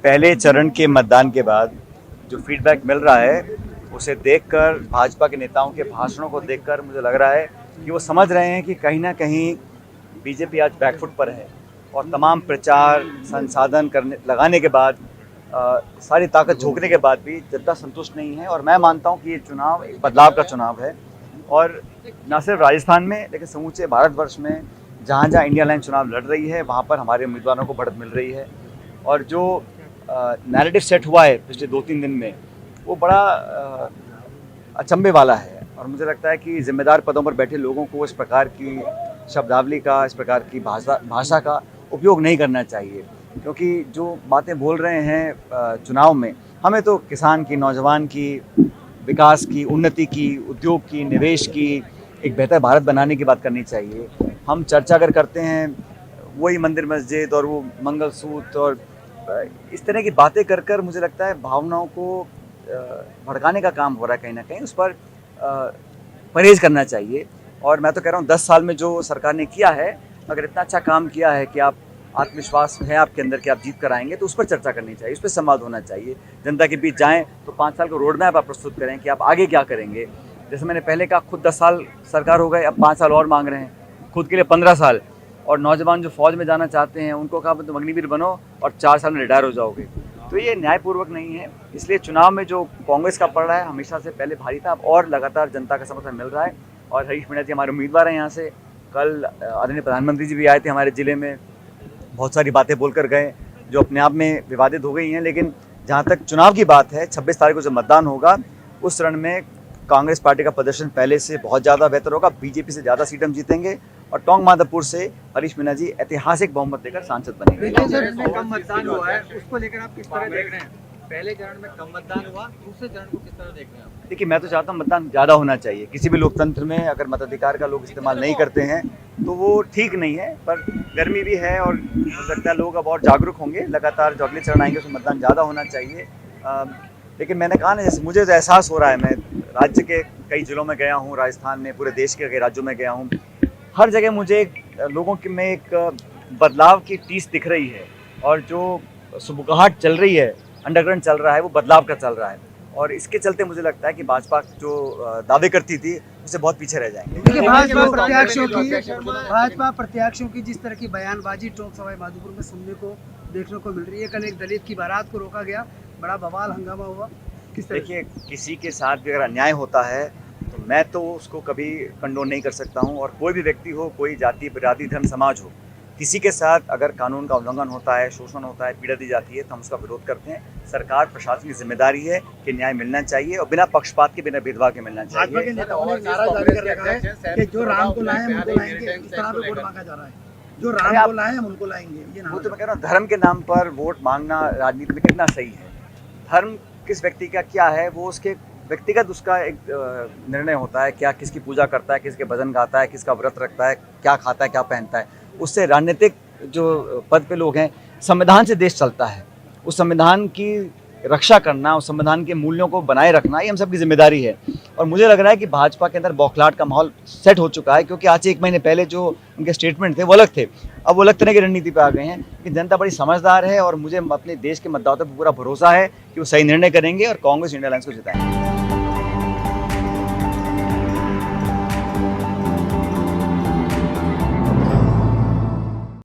पहले चरण के मतदान के बाद जो फीडबैक मिल रहा है उसे देखकर, भाजपा के नेताओं के भाषणों को देखकर मुझे लग रहा है कि वो समझ रहे हैं कि कहीं ना कहीं बीजेपी आज बैकफुट पर है और तमाम प्रचार संसाधन लगाने के बाद सारी ताकत झोंकने के बाद भी जनता संतुष्ट नहीं है। और मैं मानता हूं कि ये चुनाव एक बदलाव का चुनाव है और न सिर्फ राजस्थान में लेकिन समूचे भारतवर्ष में जहाँ जहाँ इंडिया लाइन चुनाव लड़ रही है वहाँ पर हमारे उम्मीदवारों को बढ़त मिल रही है। और जो नैरेटिव सेट हुआ है पिछले 2-3 दिन में वो बड़ा अचंभे वाला है और मुझे लगता है कि जिम्मेदार पदों पर बैठे लोगों को इस प्रकार की शब्दावली का, इस प्रकार की भाषा का उपयोग नहीं करना चाहिए, क्योंकि जो बातें बोल रहे हैं चुनाव में, हमें तो किसान की, नौजवान की, विकास की, उन्नति की, उद्योग की, निवेश की, एक बेहतर भारत बनाने की बात करनी चाहिए। हम चर्चा अगर करते हैं वही मंदिर मस्जिद और वो मंगलसूत्र और इस तरह की बातें कर कर मुझे लगता है भावनाओं को भड़काने का काम हो रहा है। कहीं ना कहीं उस पर परहेज करना चाहिए। और मैं तो कह रहा हूँ 10 साल में जो सरकार ने किया है, अगर इतना अच्छा काम किया है कि आप आत्मविश्वास है आपके अंदर कि आप जीत कर आएंगे, तो उस पर चर्चा करनी चाहिए, उस पर संवाद होना चाहिए। जनता के बीच जाएं तो 5 साल का रोड मैप आप प्रस्तुत करें कि आप आगे क्या करेंगे। जैसे मैंने पहले कहा, खुद 10 साल सरकार हो गए, अब 5 साल और मांग रहे हैं, खुद के लिए 15 साल। और नौजवान जो फौज में जाना चाहते हैं उनको कहा तुम अग्निवीर बनो और 4 साल में रिटायर हो जाओगे। तो ये न्यायपूर्वक नहीं है। इसलिए चुनाव में जो कांग्रेस का पड़ रहा है हमेशा से पहले भारी था, अब और लगातार जनता का समर्थन मिल रहा है। और हरीश मीणा जी हमारे उम्मीदवार हैं यहाँ से। कल आदरणीय प्रधानमंत्री जी भी आए थे हमारे ज़िले में, बहुत सारी बातें बोलकर गए जो अपने आप में विवादित हो गई हैं। लेकिन जहाँ तक चुनाव की बात है, 26 तारीख को जब मतदान होगा उस चरण में कांग्रेस पार्टी का प्रदर्शन पहले से बहुत ज़्यादा बेहतर होगा। बीजेपी से ज़्यादा सीट हम जीतेंगे और टोंक माधवपुर से हरीश मीणा जी ऐतिहासिक बहुमत देकर सांसद बनेंगे। कम मतदान हुआ है, उसको लेकर आप किस तरह देख रहे हैं? पहले चरण में कम मतदान हुआ, दूसरे चरण को किस तरह देख रहे हैं आप? देखिए, मैं तो चाहता हूँ मतदान ज़्यादा होना चाहिए। किसी भी लोकतंत्र में अगर मताधिकार का लोग इस्तेमाल नहीं करते हैं तो वो ठीक नहीं है। पर गर्मी भी है और हो सकता है लोग अब और जागरूक होंगे। लगातार जो अगले चरण आएंगे उसमें मतदान ज़्यादा होना चाहिए। लेकिन मैंने कहा ना, जैसे मुझे तो एहसास हो रहा है, मैं राज्य के कई जिलों में गया हूँ, राजस्थान में, पूरे देश के कई राज्यों में गया हूँ, हर जगह मुझे लोगों के में एक बदलाव की टीस दिख रही है। और जो सुबुगाहट चल रही है, अंडरकरंट चल रहा है, वो बदलाव का चल रहा है। और इसके चलते मुझे लगता है कि भाजपा जो दावे करती थी उससे बहुत पीछे रह जाएंगे। देखिए, भाजपा प्रत्याशियों की जिस तरह की बयानबाजी टोंक सवाई माधोपुर में सुनने को, देखने को मिल रही है। कल एक दलित की बारात को रोका गया, बड़ा बवाल हंगामा हुआ। किस तरह? देखिए, किसी के साथ भी अगर अन्याय होता है तो मैं तो उसको कभी कंडोन नहीं कर सकता हूँ। और कोई भी व्यक्ति हो, कोई जाति, बिरादरी, धर्म, समाज हो, किसी के साथ अगर कानून का उल्लंघन होता है, शोषण होता है, पीड़ा दी जाती है तो हम उसका विरोध करते हैं। सरकार, प्रशासन की जिम्मेदारी है कि न्याय मिलना चाहिए और बिना पक्षपात के, बिना भेदभाव के मिलना चाहिए। भाजपा के नेताओं ने नारा जारी कर रखा है कि जो राम को लाए हम उनको लाएंगे, इस तरह पे वोट मांगा जा रहा है। जो राम को लाए हम उनको लाएंगे, ये वो तो मैं कह रहा हूँ, धर्म के नाम पर वोट मांगना राजनीति में कितना सही है। धर्म किस व्यक्ति का क्या है वो उसके व्यक्तिगत उसका एक निर्णय होता है। क्या किसकी पूजा करता है, किसके भजन गाता है, किसका व्रत रखता है, क्या खाता है, क्या पहनता है, उससे राजनीतिक जो पद पे लोग हैं, संविधान से देश चलता है। उस संविधान की रक्षा करना, उस संविधान के मूल्यों को बनाए रखना, ये हम सबकी जिम्मेदारी है। और मुझे लग रहा है कि भाजपा के अंदर बौखलाहट का माहौल सेट हो चुका है, क्योंकि आज से 1 महीने पहले जो उनके स्टेटमेंट थे वो अलग थे, अब वो अलग तरह की रणनीति पे आ गए हैं। कि जनता बड़ी समझदार है और मुझे अपने देश के मतदाताओं पर पूरा भरोसा है कि वो सही निर्णय करेंगे और कांग्रेस इंडिया अलायंस को जिताएंगे।